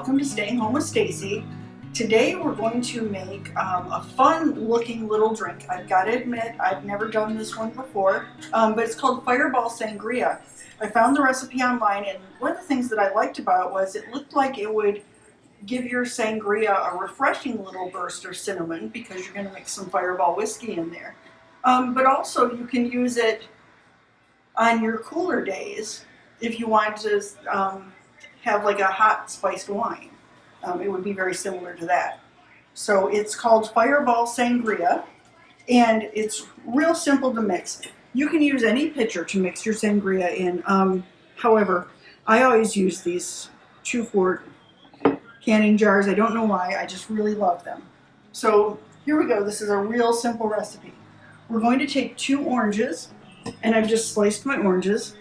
welcome to Staying Home with Stacey. Today we're going to make a fun looking little drink. I've got to admit I've never done this one before, but it's called Fireball Sangria. I found the recipe online, and one of the things that I liked about it was it looked like it would give your sangria a refreshing little burst of cinnamon because you're going to mix some Fireball whiskey in there. But also you can use it on your cooler days if you want to have like a hot spiced wine. It would be very similar to that. So it's called Fireball Sangria, and it's real simple to mix. You can use any pitcher to mix your sangria in. However, I always use these 2-quart canning jars. I don't know why, I just really love them. So here we go. This is a real simple recipe. We're going to take 2 oranges, and I've just sliced my oranges,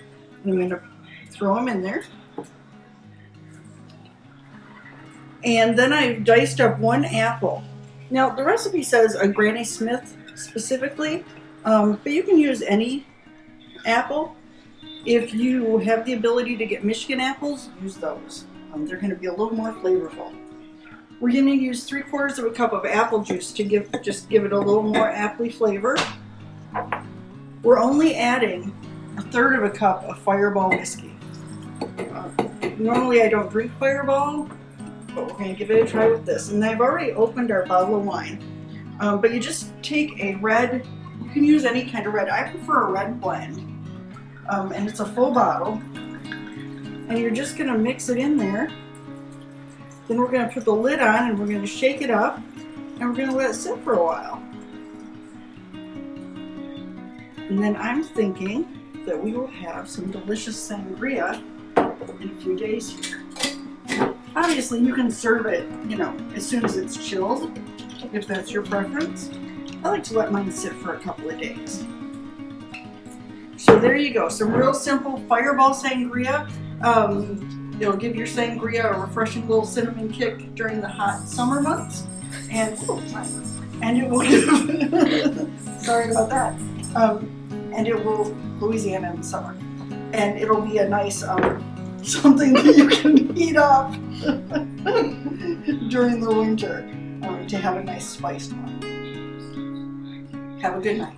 and I'm going to throw them in there. And then I've diced up 1 apple. Now the recipe says a Granny Smith specifically, but you can use any apple. If you have the ability to get Michigan apples, use those. They're going to be a little more flavorful. We're going to use 3/4 cup of apple juice to give it a little more appley flavor. We're only adding 1/3 cup of Fireball whiskey. Normally I don't drink Fireball, but we're going to give it a try with this. And I've already opened our bottle of wine. But you just take a red, you can use any kind of red. I prefer a red blend. And it's a full bottle. And you're just going to mix it in there. Then we're going to put the lid on and we're going to shake it up. And we're going to let it sit for a while. And then I'm thinking that we will have some delicious sangria in a few days here. Obviously, you can serve it, as soon as it's chilled, if that's your preference. I like to let mine sit for a couple of days. So there you go, some real simple Fireball Sangria. It'll give your sangria a refreshing little cinnamon kick during the hot summer months. And it will give, sorry about that. And it will, Louisiana in the summer. And it'll be a nice, something that you can heat up during the winter to have a nice spiced one. Have a good night.